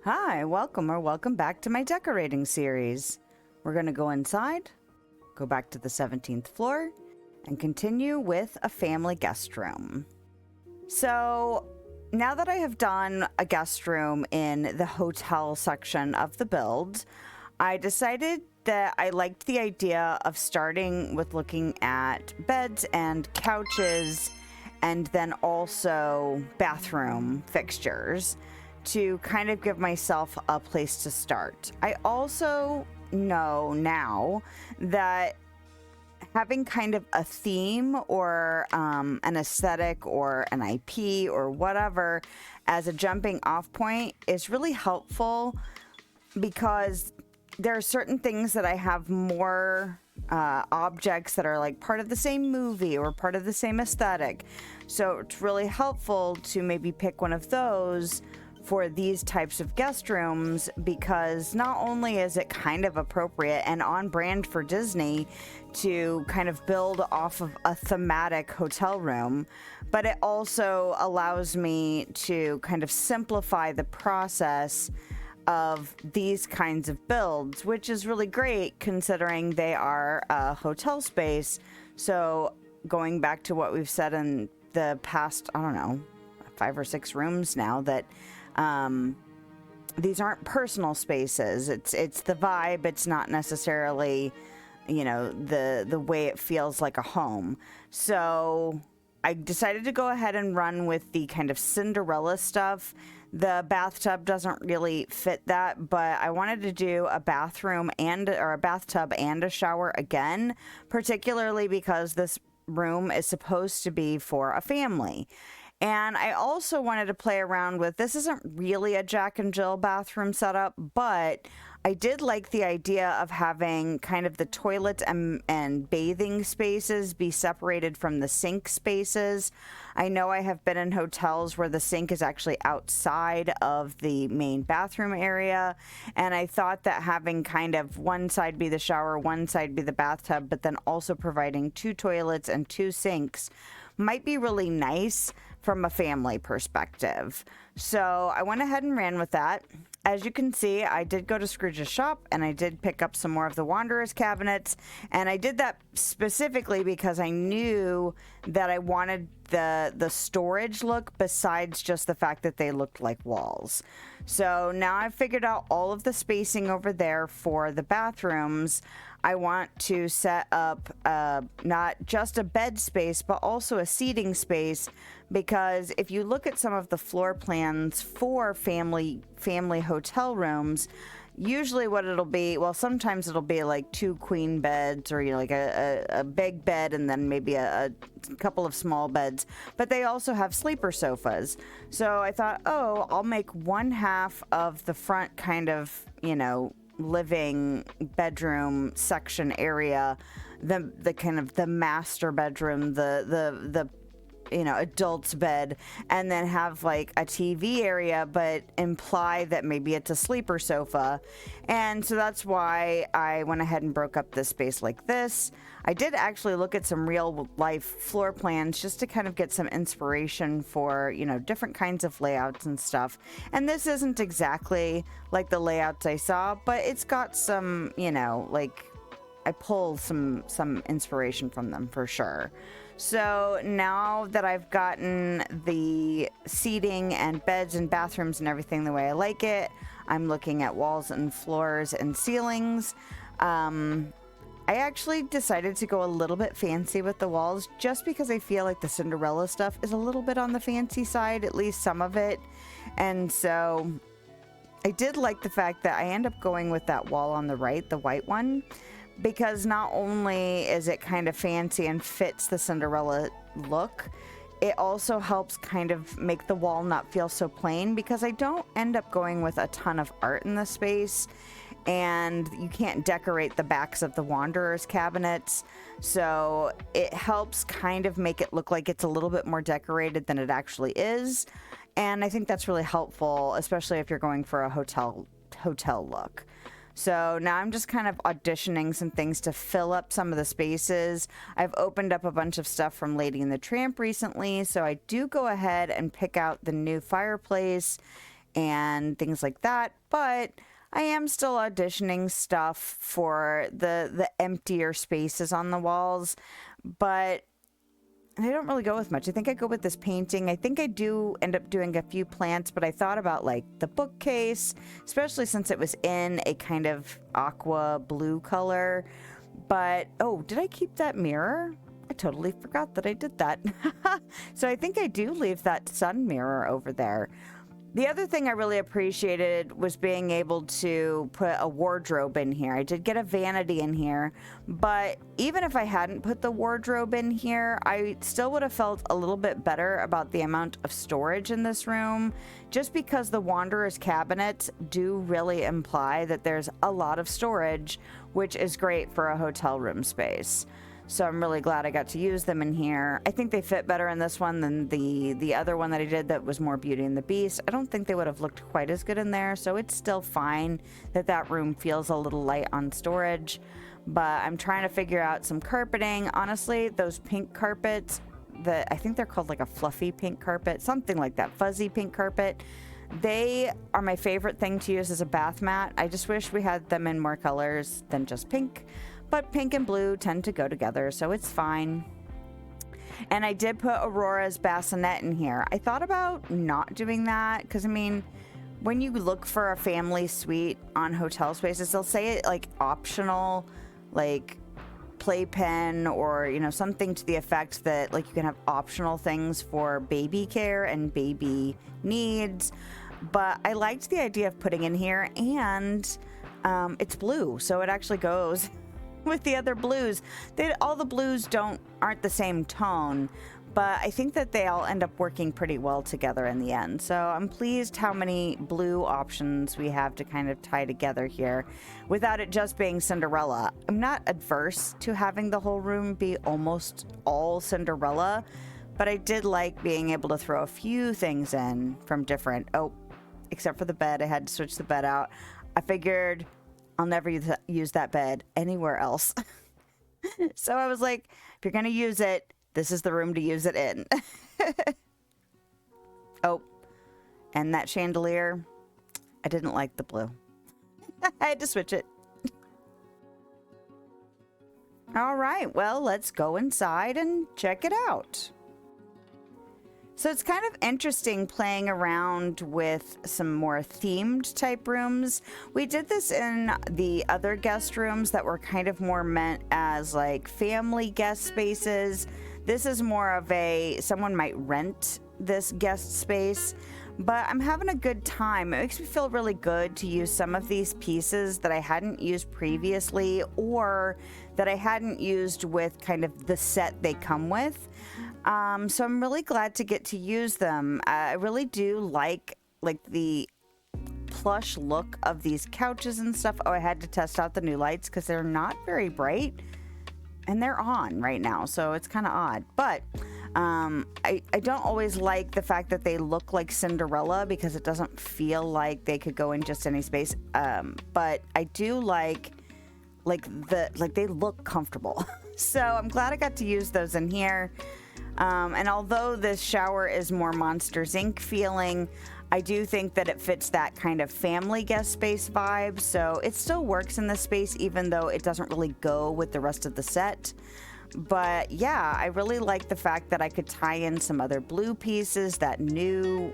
Hi, welcome back to my decorating series. We're going to go inside, go back to the 17th floor, and continue with a family guest room. So, now that I have done a guest room in the hotel section of the build, I decided that I liked the idea of starting with looking at beds and couches and then also bathroom fixtures to kind of give myself a place to start. I also know now that having kind of a theme or an aesthetic or an IP or whatever as a jumping off point is really helpful, because there are certain things that I have more objects that are like part of the same movie or part of the same aesthetic. So it's really helpful to maybe pick one of those for these types of guest rooms, because not only is it kind of appropriate and on brand for Disney to kind of build off of a thematic hotel room, but it also allows me to kind of simplify the process of these kinds of builds, which is really great considering they are a hotel space. So going back to what we've said in the past, I don't know, 5 or 6 rooms now, that these aren't personal spaces. It's the vibe. It's not necessarily, the way it feels like a home. So I decided to go ahead and run with the kind of Cinderella stuff. The bathtub doesn't really fit that, but I wanted to do a bathtub and a shower again, particularly because this room is supposed to be for a family. And I also wanted to play around with, this isn't really a Jack and Jill bathroom setup, but I did like the idea of having kind of the toilet and bathing spaces be separated from the sink spaces. I know I have been in hotels where the sink is actually outside of the main bathroom area, and I thought that having kind of one side be the shower, one side be the bathtub, but then also providing 2 toilets and 2 sinks might be really nice from a family perspective. So I went ahead and ran with that. As you can see, I did go to Scrooge's shop and I did pick up some more of the Wanderer's cabinets, and I did that specifically because I knew that I wanted the storage look besides just the fact that they looked like walls. So now I've figured out all of the spacing over there for the bathrooms. I want to set up not just a bed space, but also a seating space, because if you look at some of the floor plans for family hotel rooms, usually what it'll be, well, sometimes it'll be like 2 queen beds, or like a big bed and then maybe a couple of small beds, but they also have sleeper sofas. So I thought, I'll make one half of the front kind of, living bedroom section area, the kind of the master bedroom, the adult's bed, and then have like a TV area, but imply that maybe it's a sleeper sofa. And so that's why I went ahead and broke up this space like this. I did actually look at some real life floor plans just to kind of get some inspiration for, different kinds of layouts and stuff. And this isn't exactly like the layouts I saw, but it's got some, I pull some inspiration from them for sure. So now that I've gotten the seating and beds and bathrooms and everything the way I like it, I'm looking at walls and floors and ceilings. I actually decided to go a little bit fancy with the walls, just because I feel like the Cinderella stuff is a little bit on the fancy side, at least some of it. And so I did like the fact that I end up going with that wall on the right, the white one, because not only is it kind of fancy and fits the Cinderella look, it also helps kind of make the wall not feel so plain, because I don't end up going with a ton of art in the space, and you can't decorate the backs of the Wanderer's cabinets. So it helps kind of make it look like it's a little bit more decorated than it actually is. And I think that's really helpful, especially if you're going for a hotel look. So now I'm just kind of auditioning some things to fill up some of the spaces. I've opened up a bunch of stuff from Lady and the Tramp recently, so I do go ahead and pick out the new fireplace and things like that. But I am still auditioning stuff for the emptier spaces on the walls, but I don't really go with much. I think I go with this painting. I think I do end up doing a few plants, but I thought about like the bookcase, especially since it was in a kind of aqua blue color. But, oh, did I keep that mirror? I totally forgot that I did that. So I think I do leave that sun mirror over there. The other thing I really appreciated was being able to put a wardrobe in here. I did get a vanity in here, but even if I hadn't put the wardrobe in here, I still would have felt a little bit better about the amount of storage in this room, just because the Wanderer's cabinets do really imply that there's a lot of storage, which is great for a hotel room space. So I'm really glad I got to use them in here. I think they fit better in this one than the other one that I did that was more Beauty and the Beast. I don't think they would have looked quite as good in there, so it's still fine that that room feels a little light on storage. But I'm trying to figure out some carpeting. Honestly, those pink carpets, I think they're called like a fluffy pink carpet, something like that, fuzzy pink carpet. They are my favorite thing to use as a bath mat. I just wish we had them in more colors than just pink. But pink and blue tend to go together, so it's fine. And I did put Aurora's bassinet in here. I thought about not doing that because, I mean, when you look for a family suite on hotel spaces, they'll say it like optional, like playpen or, you know, something to the effect that like you can have optional things for baby care and baby needs. But I liked the idea of putting in here, and it's blue, so it actually goes with the other blues. All the blues aren't the same tone, but I think that they all end up working pretty well together in the end. So I'm pleased how many blue options we have to kind of tie together here without it just being Cinderella. I'm not adverse to having the whole room be almost all Cinderella, but I did like being able to throw a few things in from different, except for the bed. I had to switch the bed out. I figured I'll never use that bed anywhere else. So I was like, if you're going to use it, this is the room to use it in. Oh, and that chandelier, I didn't like the blue. I had to switch it. All right, well, let's go inside and check it out. So it's kind of interesting playing around with some more themed type rooms. We did this in the other guest rooms that were kind of more meant as like family guest spaces. This is more of someone might rent this guest space, but I'm having a good time. It makes me feel really good to use some of these pieces that I hadn't used previously or that I hadn't used with kind of the set they come with. So I'm really glad to get to use them. I really do like the plush look of these couches and stuff. Oh, I had to test out the new lights because they're not very bright and they're on right now, so it's kind of odd. But I don't always like the fact that they look like Cinderella because it doesn't feel like they could go in just any space. But I do like they look comfortable. So I'm glad I got to use those in here. And although this shower is more Monsters Inc. feeling, I do think that it fits that kind of family guest space vibe. So it still works in this space, even though it doesn't really go with the rest of the set. But yeah, I really like the fact that I could tie in some other blue pieces. That new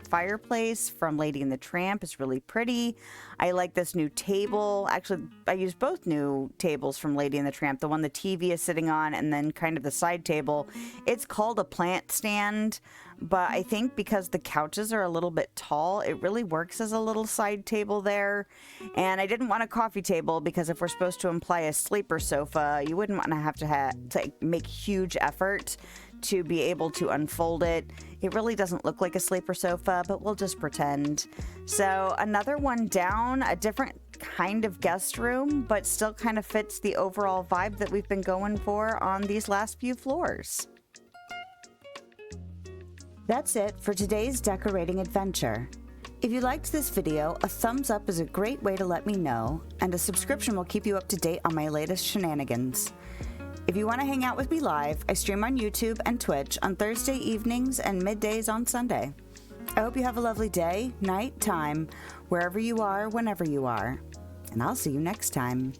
fireplace from Lady and the Tramp is really pretty. I like this new table. Actually, I used both new tables from Lady and the Tramp. The one the TV is sitting on and then kind of the side table. It's called a plant stand, but I think because the couches are a little bit tall, it really works as a little side table there. And I didn't want a coffee table because if we're supposed to imply a sleeper sofa, you wouldn't want to have to make huge effort to be able to unfold it. It really doesn't look like a sleeper sofa, but we'll just pretend. So another one down, a different kind of guest room, but still kind of fits the overall vibe that we've been going for on these last few floors. That's it for today's decorating adventure. If you liked this video, a thumbs up is a great way to let me know, and a subscription will keep you up to date on my latest shenanigans. If you want to hang out with me live, I stream on YouTube and Twitch on Thursday evenings and middays on Sunday. I hope you have a lovely day, night, time, wherever you are, whenever you are. And I'll see you next time.